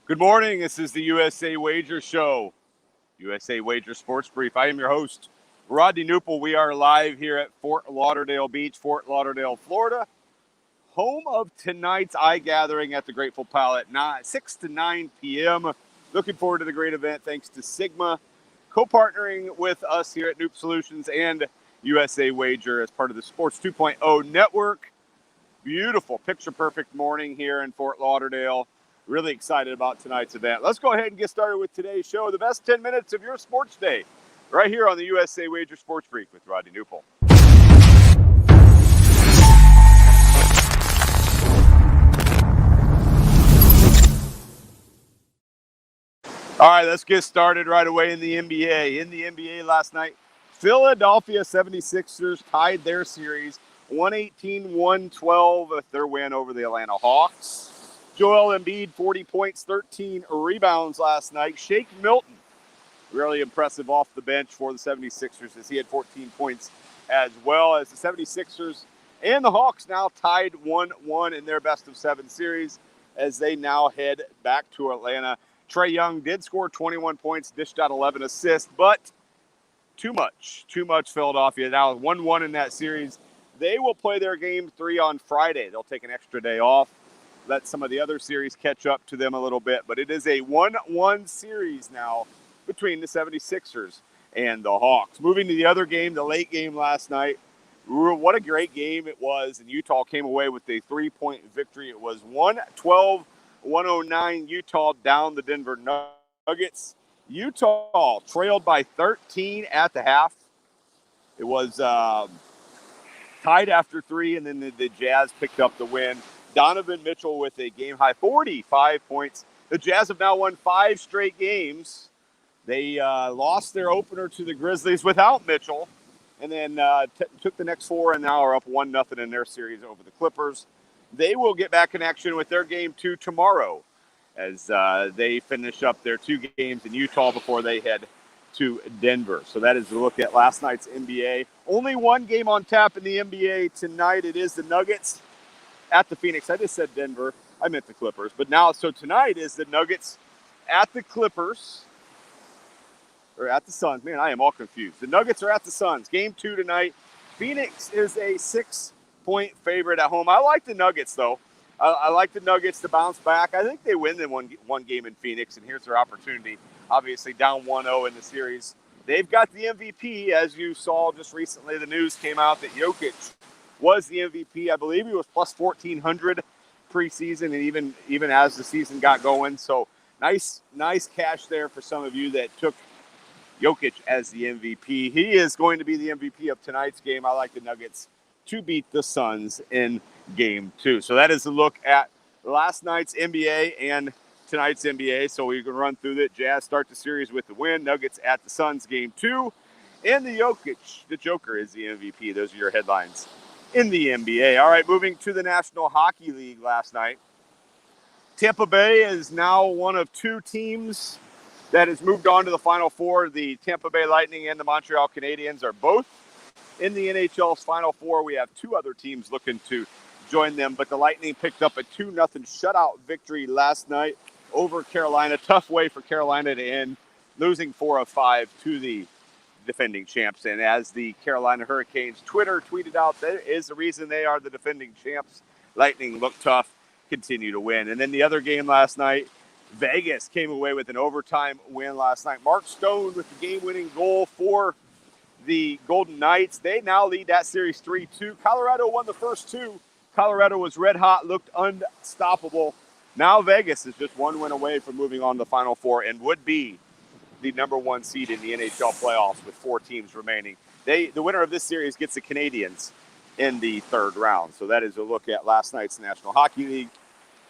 Good morning. This is the USA Wager Show, USA Wager Sports Brief. I am your host, Rodney Newple. We are live here at Fort Lauderdale Beach, Fort Lauderdale, Florida, home of tonight's iGathering at the Grateful Palace at 6 to 9 p.m. Looking forward to the great event thanks to Sigma, co-partnering with us here at Knup Solutions and USA Wager as part of the Sports 2.0 network. Beautiful, picture-perfect morning here in Fort Lauderdale. Really excited about tonight's event. Let's go ahead and get started with today's show. The best 10 minutes of your sports day, right here on the USA Wager Sports Brief with Rodney Newple. All right, let's get started right away in the NBA. In the NBA last night, Philadelphia 76ers tied their series 118-112 with their win over the Atlanta Hawks. Joel Embiid, 40 points, 13 rebounds last night. Shake Milton, really impressive off the bench for the 76ers as he had 14 points as well, as the 76ers and the Hawks now tied 1-1 in their best-of-7 series as they now head back to Atlanta. Trae Young did score 21 points, dished out 11 assists, but too much Philadelphia. Now 1-1 in that series. They will play their game 3 on Friday. They'll take an extra day off, let some of the other series catch up to them a little bit. But it is a 1-1 series now between the 76ers and the Hawks. Moving to the other game, the late game last night. What a great game it was. And Utah came away with a 3-point victory. It was 112-109. Utah down the Denver Nuggets. Utah trailed by 13 at the half. It was tied after 3, and then the Jazz picked up the win. Donovan Mitchell with a game-high 45 points. The Jazz have now won 5 straight games. They lost their opener to the Grizzlies without Mitchell, and then took the next 4 and now are up 1-0 in their series over the Clippers. They will get back in action with their game 2 tomorrow as they finish up their 2 games in Utah before they head to Denver. So that is a look at last night's NBA. Only one game on tap in the NBA tonight. It is the Nuggets at the Phoenix. I just said Denver. I meant the Clippers. But now, so tonight is the Nuggets at the Clippers. Or at the Suns. Man, I am all confused. The Nuggets are at the Suns. Game 2 tonight. Phoenix is a 6-point favorite at home. I like the Nuggets, though. I like the Nuggets to bounce back. I think they win in one game in Phoenix, and here's their opportunity. Obviously, down 1-0 in the series. They've got the MVP, as you saw just recently. The news came out that Jokic was the MVP. I believe he was plus 1,400 preseason, and even as the season got going. So nice cash there for some of you that took Jokic as the MVP. He is going to be the MVP of tonight's game. I like the Nuggets to beat the Suns in game 2. So that is a look at last night's NBA and tonight's NBA. So we can run through that. Jazz start the series with the win. Nuggets at the Suns game 2. And the Joker is the MVP. Those are your headlines in the NBA. All right, moving to the National Hockey League last night. Tampa Bay is now one of 2 teams that has moved on to the Final Four. The Tampa Bay Lightning and the Montreal Canadiens are both in the NHL's Final Four. We have 2 other teams looking to join them, but the Lightning picked up a 2-0 shutout victory last night over Carolina. Tough way for Carolina to end, losing 4 of 5 to the defending champs. And as the Carolina Hurricanes Twitter tweeted out, that is the reason they are the defending champs. Lightning look tough, continue to win. And then the other game last night, Vegas came away with an overtime win last night. Mark Stone with the game-winning goal for the Golden Knights. They now lead that series 3-2. Colorado won the first 2. Colorado was red hot, looked unstoppable. Now Vegas is just 1 win away from moving on to the Final Four and would be the number 1 seed in the NHL playoffs with 4 teams remaining. The winner of this series gets the Canadiens in the 3rd round. So that is a look at last night's National Hockey League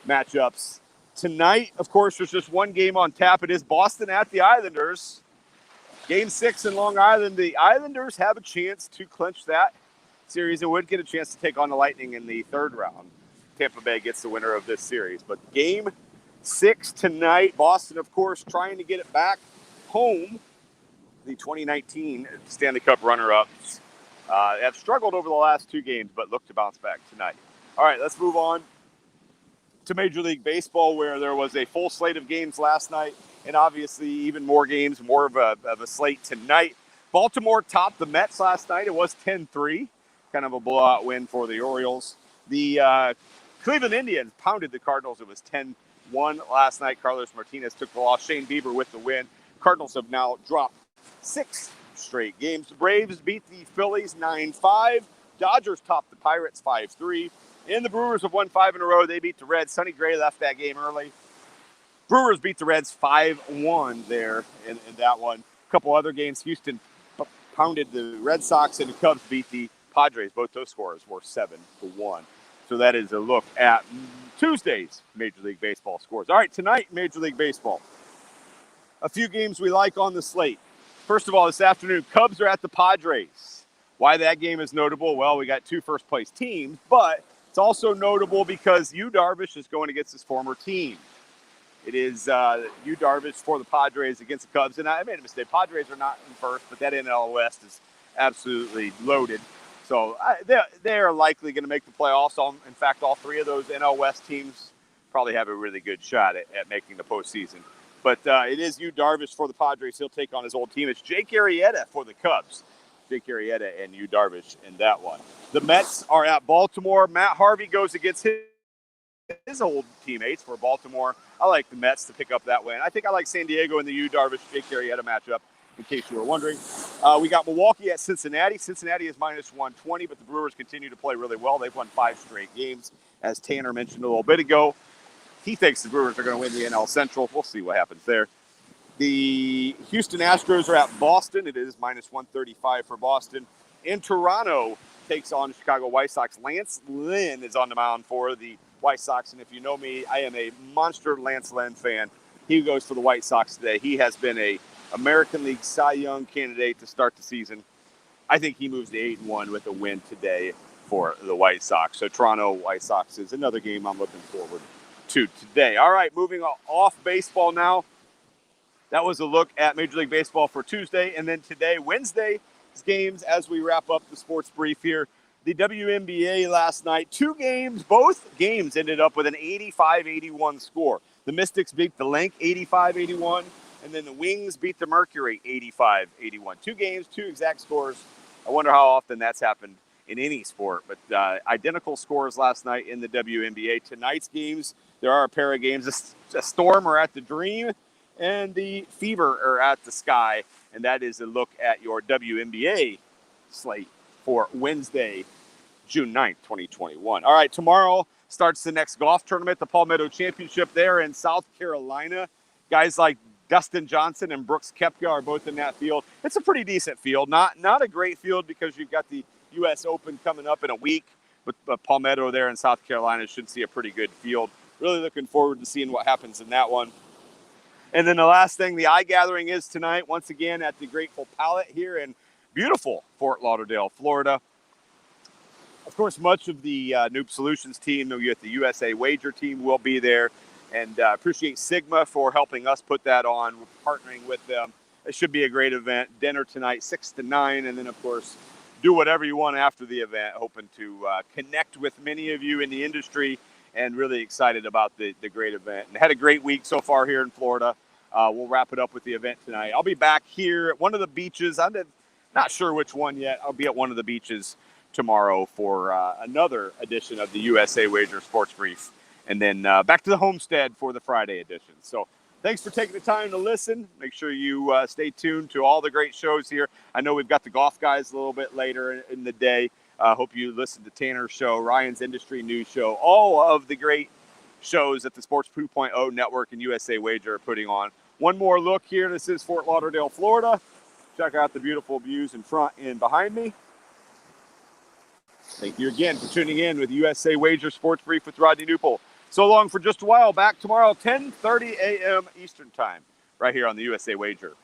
matchups. Tonight, of course, there's just one game on tap. It is Boston at the Islanders. Game 6 in Long Island. The Islanders have a chance to clinch that series and would get a chance to take on the Lightning in the 3rd round. Tampa Bay gets the winner of this series. But game 6 tonight. Boston, of course, trying to get it back home. The 2019 Stanley Cup runner-ups have struggled over the last 2 games, but look to bounce back tonight. All right, let's move on to Major League Baseball, where there was a full slate of games last night, and obviously even more games, more of a slate tonight. Baltimore topped the Mets last night. It was 10-3, kind of a blowout win for the Orioles. The Cleveland Indians pounded the Cardinals. It was 10-1 last night. Carlos Martinez took the loss. Shane Bieber with the win. Cardinals have now dropped 6 straight games. The Braves beat the Phillies 9-5. Dodgers topped the Pirates 5-3. And the Brewers have won 5 in a row. They beat the Reds. Sonny Gray left that game early. Brewers beat the Reds 5-1 there in that one. A couple other games. Houston pounded the Red Sox, and the Cubs beat the Padres. Both those scores were 7-1. So that is a look at Tuesday's Major League Baseball scores. All right, tonight, Major League Baseball. A few games we like on the slate. First of all, this afternoon, Cubs are at the Padres. Why that game is notable? Well, we got 2 first-place teams, but it's also notable because Yu Darvish is going against his former team. It is Yu Darvish for the Padres against the Cubs. And I made a mistake. Padres are not in first, but that NL West is absolutely loaded. So they are likely going to make the playoffs. In fact, all 3 of those NL West teams probably have a really good shot at making the postseason. But it is Yu Darvish for the Padres. He'll take on his old team. It's Jake Arrieta for the Cubs. Jake Arrieta and Yu Darvish in that one. The Mets are at Baltimore. Matt Harvey goes against his old teammates for Baltimore. I like the Mets to pick up that win. I think I like San Diego in the Yu Darvish Jake Arrieta matchup, in case you were wondering. We got Milwaukee at Cincinnati. Cincinnati is minus 120, but the Brewers continue to play really well. They've won 5 straight games, as Tanner mentioned a little bit ago. He thinks the Brewers are going to win the NL Central. We'll see what happens there. The Houston Astros are at Boston. It is minus 135 for Boston. In Toronto, takes on Chicago White Sox. Lance Lynn is on the mound for the White Sox, and if you know me, I am a monster Lance Lynn fan. He goes for the White Sox today. He has been a American League Cy Young candidate to start the season. I think he moves to 8-1 with a win today for the White Sox. So Toronto White Sox is another game I'm looking forward to today. All right, moving off baseball now. That was a look at Major League Baseball for Tuesday, and then today, Wednesday's games, as we wrap up the sports brief here. The WNBA last night, 2 games, both games ended up with an 85-81 score. The Mystics beat the Link 85-81, and then the Wings beat the Mercury 85-81. 2 games, 2 exact scores. I wonder how often that's happened in any sport, but identical scores last night in the WNBA. Tonight's games, there are a pair of games. The Storm are at the Dream, and the Fever are at the Sky, and that is a look at your WNBA slate for Wednesday, June 9th, 2021. All right, tomorrow starts the next golf tournament, the Palmetto Championship there in South Carolina. Guys like Dustin Johnson and Brooks Koepka are both in that field. It's a pretty decent field. Not a great field because you've got the U.S. Open coming up in a week, but Palmetto there in South Carolina should see a pretty good field. Really looking forward to seeing what happens in that one. And then the last thing, the iGathering is tonight, once again at the Grateful Palette here in beautiful Fort Lauderdale, Florida. Of course, much of the Knup Solutions team, the USA Wager team will be there. And appreciate Sigma for helping us put that on. We're partnering with them. It should be a great event. Dinner tonight, 6 to 9. And then, of course, do whatever you want after the event. Hoping to connect with many of you in the industry and really excited about the great event. And had a great week so far here in Florida. We'll wrap it up with the event tonight. I'll be back here at one of the beaches. I'm not sure which one yet. I'll be at one of the beaches tomorrow for another edition of the USA Wager Sports Brief. And then back to the homestead for the Friday edition. So thanks for taking the time to listen. Make sure you stay tuned to all the great shows here. I know we've got the golf guys a little bit later in the day. Hope you listen to Tanner's show, Ryan's Industry News Show, all of the great shows that the Sports 2.0 Network and USA Wager are putting on. One more look here. This is Fort Lauderdale, Florida. Check out the beautiful views in front and behind me. Thank you again for tuning in with USA Wager Sports Brief with Rodney Newpol. So long for just a while. Back tomorrow, 10:30 a.m. Eastern Time, right here on the USA Wager